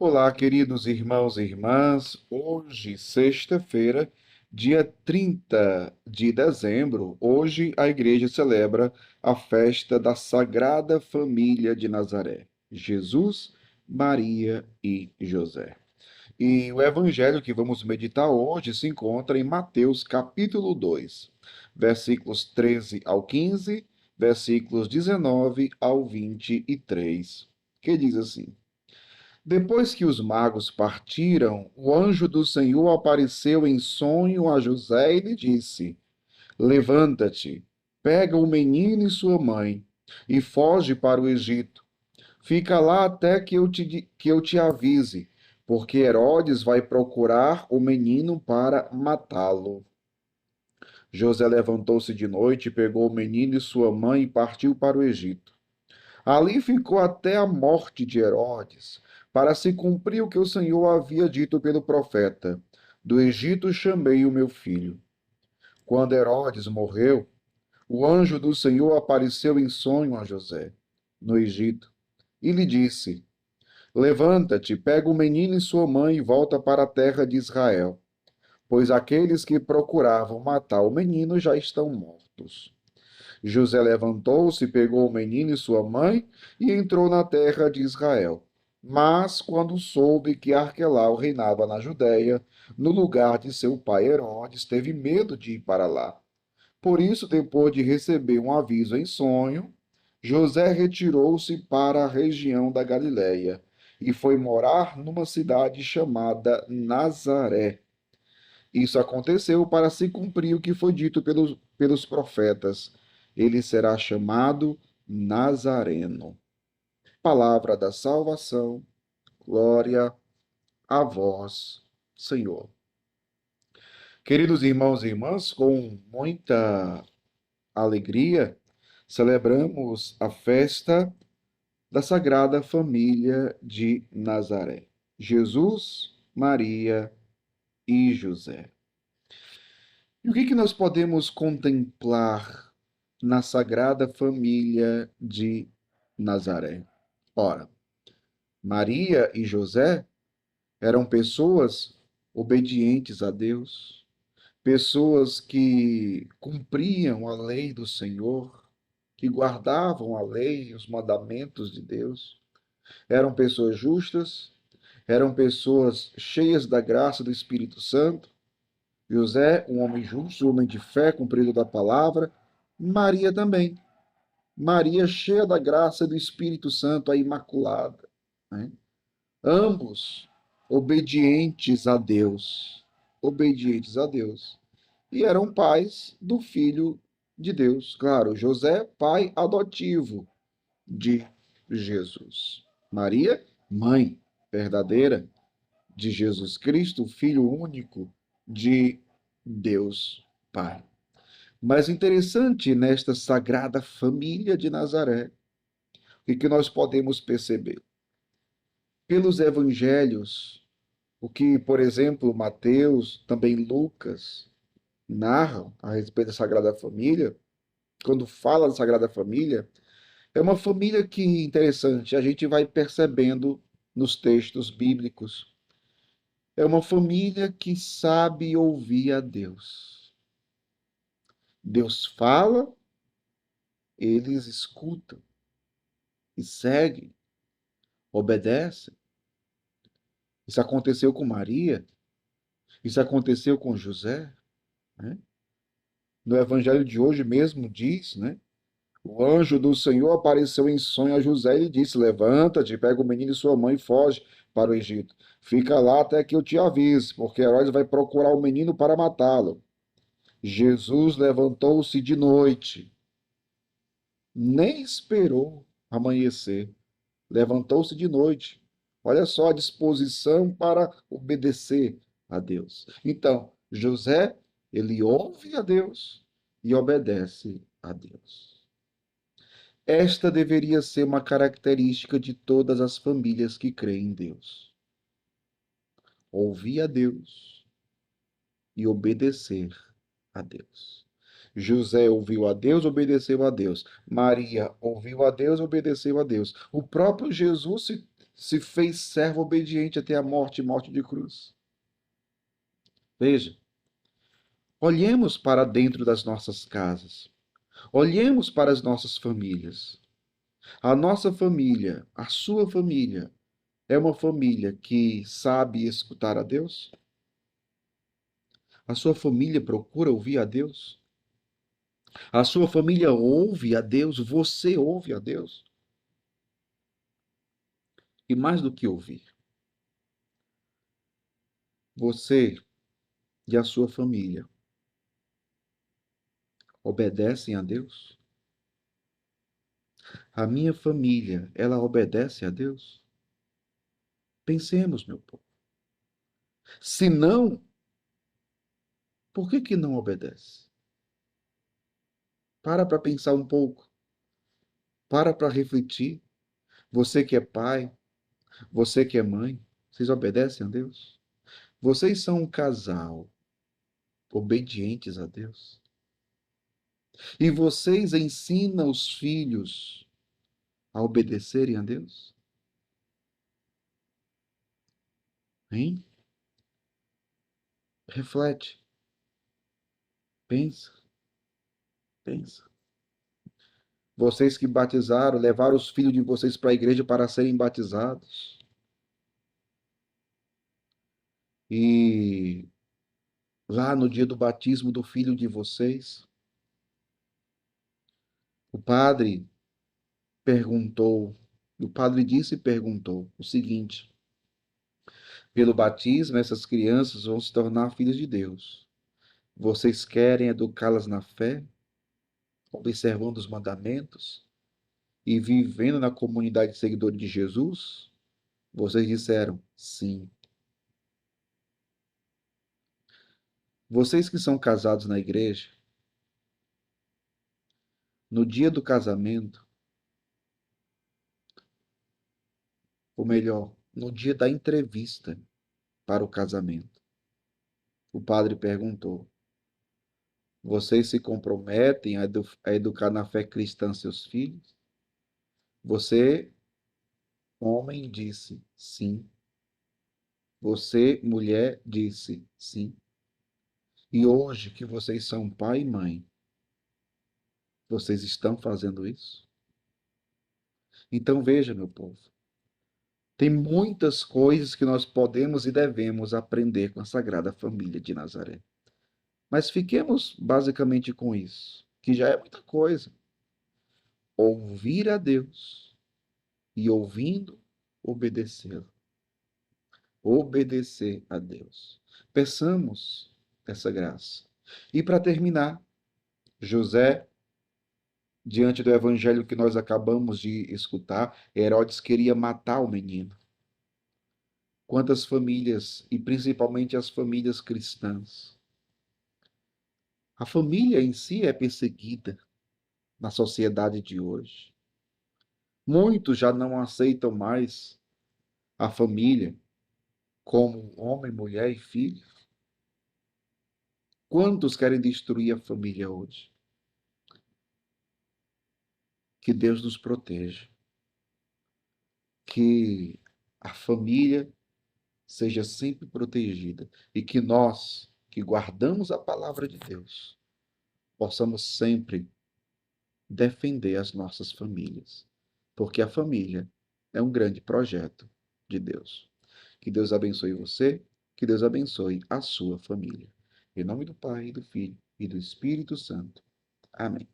Olá, queridos irmãos e irmãs. Hoje, sexta-feira, dia 30 de dezembro, hoje a igreja celebra a festa da Sagrada Família de Nazaré, Jesus, Maria e José. E o evangelho que vamos meditar hoje se encontra em Mateus capítulo 2, versículos 13 ao 15, versículos 19 ao 23, que diz assim: Depois que os magos partiram, o anjo do Senhor apareceu em sonho a José e lhe disse: Levanta-te, pega o menino e sua mãe, e foge para o Egito. Fica lá até que eu te avise, porque Herodes vai procurar o menino para matá-lo. José levantou-se de noite, pegou o menino e sua mãe e partiu para o Egito. Ali ficou até a morte de Herodes, para se cumprir o que o Senhor havia dito pelo profeta: Do Egito chamei o meu filho. Quando Herodes morreu, o anjo do Senhor apareceu em sonho a José, no Egito, e lhe disse: Levanta-te, pega o menino e sua mãe e volta para a terra de Israel, pois aqueles que procuravam matar o menino já estão mortos. José levantou-se, pegou o menino e sua mãe e entrou na terra de Israel. Mas, quando soube que Arquelau reinava na Judéia, no lugar de seu pai Herodes, teve medo de ir para lá. Por isso, depois de receber um aviso em sonho, José retirou-se para a região da Galiléia e foi morar numa cidade chamada Nazaré. Isso aconteceu para se cumprir o que foi dito pelos profetas. Ele será chamado Nazareno. Palavra da salvação, glória a vós, Senhor. Queridos irmãos e irmãs, com muita alegria, celebramos a festa da Sagrada Família de Nazaré. Jesus, Maria e José. E o que nós podemos contemplar na Sagrada Família de Nazaré? Ora, Maria e José eram pessoas obedientes a Deus, pessoas que cumpriam a lei do Senhor, que guardavam a lei e os mandamentos de Deus. Eram pessoas justas, eram pessoas cheias da graça do Espírito Santo. José, um homem justo, um homem de fé, cumpridor da palavra. Maria também. Maria, cheia da graça do Espírito Santo, a Imaculada. Né? Ambos obedientes a Deus. Obedientes a Deus. E eram pais do Filho de Deus. Claro, José, pai adotivo de Jesus. Maria, mãe verdadeira de Jesus Cristo, Filho único de Deus Pai. Mas interessante nesta sagrada família de Nazaré, o que nós podemos perceber? Pelos evangelhos, o que, por exemplo, Mateus, também Lucas, narram a respeito da Sagrada Família, quando fala da Sagrada Família, é uma família que, interessante, a gente vai percebendo nos textos bíblicos. É uma família que sabe ouvir a Deus. Deus fala, eles escutam e seguem, obedecem. Isso aconteceu com Maria, isso aconteceu com José, né? No evangelho de hoje mesmo diz, né? O anjo do Senhor apareceu em sonho a José e lhe disse: Levanta-te, pega o menino e sua mãe e foge para o Egito. Fica lá até que eu te avise, porque Herodes vai procurar o menino para matá-lo. Jesus levantou-se de noite, nem esperou amanhecer. Levantou-se de noite. Olha só a disposição para obedecer a Deus. Então, José, ele ouve a Deus e obedece a Deus. Esta deveria ser uma característica de todas as famílias que creem em Deus. Ouvir a Deus e obedecer a Deus. José ouviu a Deus, obedeceu a Deus. Maria ouviu a Deus, obedeceu a Deus. O próprio Jesus se fez servo obediente até a morte e morte de cruz. Veja, olhemos para dentro das nossas casas, olhemos para as nossas famílias. A nossa família, a sua família, é uma família que sabe escutar a Deus? A sua família procura ouvir a Deus? A sua família ouve a Deus? Você ouve a Deus? E mais do que ouvir, você e a sua família obedecem a Deus? A minha família, ela obedece a Deus? Pensemos, meu povo. Se não, por que que não obedece? Para pensar um pouco. Para refletir. Você que é pai, você que é mãe, vocês obedecem a Deus? Vocês são um casal obedientes a Deus? E vocês ensinam os filhos a obedecerem a Deus? Hein? Reflete, pensa, pensa. Vocês que batizaram, levaram os filhos de vocês para a igreja para serem batizados. E lá no dia do batismo do filho de vocês, o padre perguntou, o padre disse e perguntou o seguinte: pelo batismo, essas crianças vão se tornar filhas de Deus. Vocês querem educá-las na fé, observando os mandamentos e vivendo na comunidade de seguidores de Jesus? Vocês disseram sim. Vocês que são casados na igreja, no dia do casamento, ou melhor, no dia da entrevista para o casamento, o padre perguntou: vocês se comprometem a educar na fé cristã seus filhos? Você, homem, disse sim. Você, mulher, disse sim. E hoje que vocês são pai e mãe, vocês estão fazendo isso? Então veja, meu povo, tem muitas coisas que nós podemos e devemos aprender com a Sagrada Família de Nazaré. Mas fiquemos basicamente com isso, que já é muita coisa. Ouvir a Deus e ouvindo, obedecê-lo. Obedecer a Deus. Peçamos essa graça. E para terminar, José, diante do evangelho que nós acabamos de escutar, Herodes queria matar o menino. Quantas famílias, e principalmente as famílias cristãs, a família em si é perseguida na sociedade de hoje. Muitos já não aceitam mais a família como homem, mulher e filho. Quantos querem destruir a família hoje? Que Deus nos proteja. Que a família seja sempre protegida e que nós, que guardamos a palavra de Deus, possamos sempre defender as nossas famílias, porque a família é um grande projeto de Deus. Que Deus abençoe você, que Deus abençoe a sua família. Em nome do Pai, do Filho e do Espírito Santo. Amém.